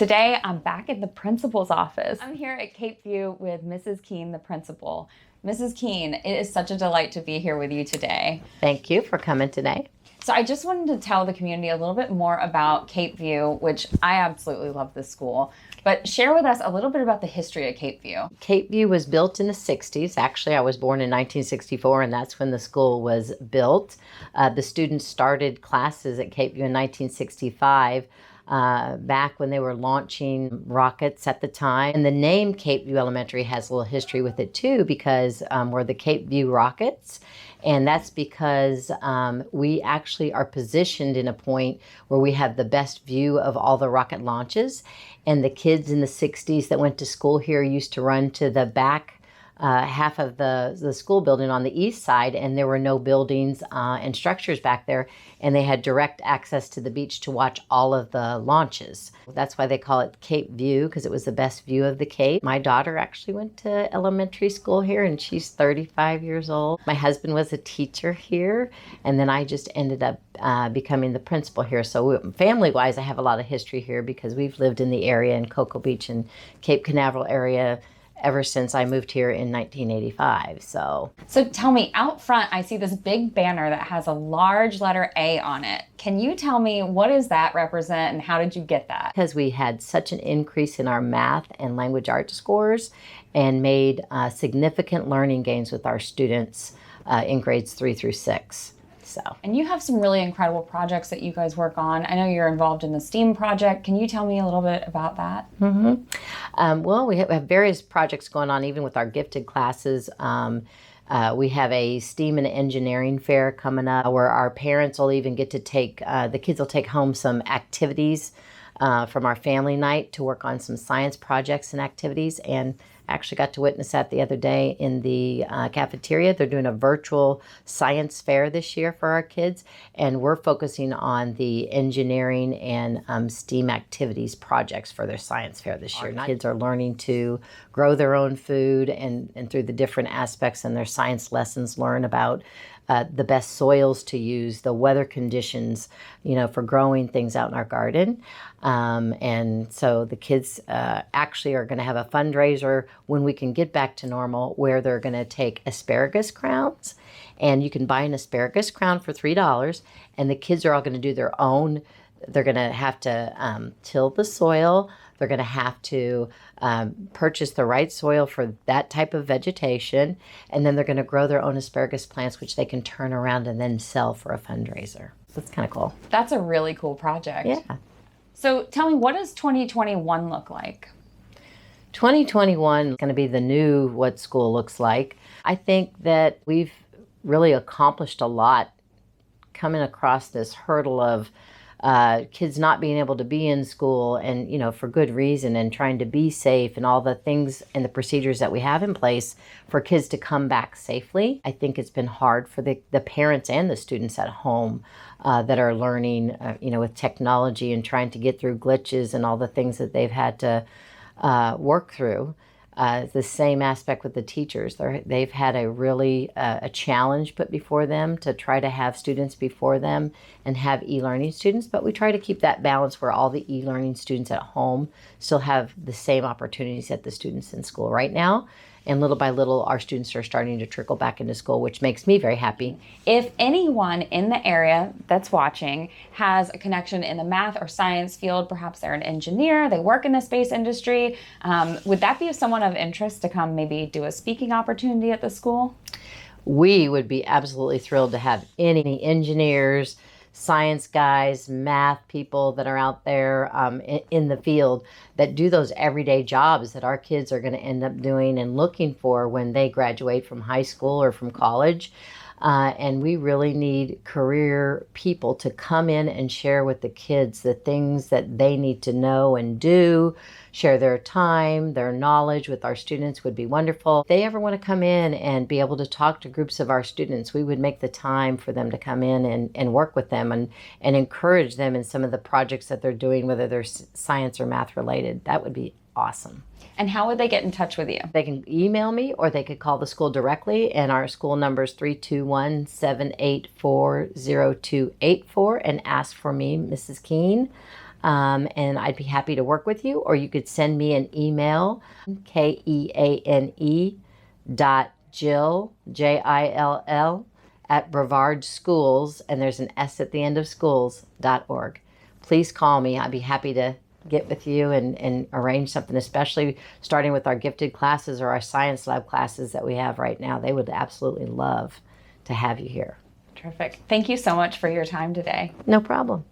Today, I'm back in the principal's office. I'm here at Cape View with Mrs. Keane, the principal. Mrs. Keane, it is such a delight to be here with you today. Thank you for coming today. So I just wanted to tell the community a little bit more about Cape View, which I absolutely love this school, but share with us a little bit about the history of Cape View. Cape View was built in the 60s. Actually, I was born in 1964, and that's when the school was built. The students started classes at Cape View in 1965. Back when they were launching rockets at the time. And the name Cape View Elementary has a little history with it too, because we're the Cape View Rockets. And that's because we actually are positioned in a point where we have the best view of all the rocket launches. And the kids in the 60s that went to school here used to run to the back half of the school building on the east side, and there were no buildings and structures back there, and they had direct access to the beach to watch all of the launches. That's why they call it Cape View, because it was the best view of the Cape. My daughter actually went to elementary school here, and she's 35 years old. My husband was a teacher here, and then I just ended up becoming the principal here. So family-wise, I have a lot of history here because we've lived in the area in Cocoa Beach and Cape Canaveral area ever since I moved here in 1985. So tell me, out front, I see this big banner that has a large letter A on it. Can you tell me what does that represent and how did you get that? Because we had such an increase in our math and language arts scores and made significant learning gains with our students in grades 3 through 6. And you have some really incredible projects that you guys work on. I know you're involved in the STEAM project. Can you tell me a little bit about that? Well, we have various projects going on, even with our gifted classes. We have a STEAM and engineering fair coming up where our parents will even get to take, the kids will take home some activities from our family night to work on some science projects and activities. And I actually got to witness that the other day in the cafeteria. They're doing a virtual science fair this year for our kids, and we're focusing on the engineering and STEAM activities projects for their science fair this year. Kids are learning to grow their own food, and through the different aspects in their science lessons learn about the best soils to use, the weather conditions, for growing things out in our garden. And so the kids actually are going to have a fundraiser when we can get back to normal, where they're going to take asparagus crowns, and you can buy an asparagus crown for $3, and the kids are all going to do their own. They're going to have to till the soil. They're going to have to purchase the right soil for that type of vegetation, and then they're going to grow their own asparagus plants, which they can turn around and then sell for a fundraiser. That's kind of cool. That's a really cool project. Yeah. So tell me, what does 2021 look like? 2021 is going to be the new what school looks like. I think that we've really accomplished a lot coming across this hurdle of kids not being able to be in school, and for good reason, and trying to be safe, and all the things and the procedures that we have in place for kids to come back safely. I think it's been hard for the parents and the students at home that are learning with technology and trying to get through glitches and all the things that they've had to work through. The same aspect with the teachers. They've had a challenge put before them to try to have students before them and have e-learning students, but we try to keep that balance where all the e-learning students at home still have the same opportunities that the students in school right now. And little by little, our students are starting to trickle back into school, which makes me very happy. If anyone in the area that's watching has a connection in the math or science field, perhaps they're an engineer, they work in the space industry, would that be someone of interest to come maybe do a speaking opportunity at the school? We would be absolutely thrilled to have any engineers, science guys, math people that are out there in the field that do those everyday jobs that our kids are going to end up doing and looking for when they graduate from high school or from college. And we really need career people to come in and share with the kids the things that they need to know and do, share their time, their knowledge with our students would be wonderful. If they ever want to come in and be able to talk to groups of our students, we would make the time for them to come in and work with them and encourage them in some of the projects that they're doing, whether they're science or math related. That would be awesome. And how would they get in touch with you? They can email me or they could call the school directly, and our school number is 321-784-0284 and ask for me, Mrs. Keane. and I'd be happy to work with you. Or you could send me an email, KEANE Jill, JILL, at Brevard Schools, and there's an S at the end of schools.org. Please call me. I'd be happy to get with you and arrange something, especially starting with our gifted classes or our science lab classes that we have right now. They would absolutely love to have you here. Terrific. Thank you so much for your time today. No problem.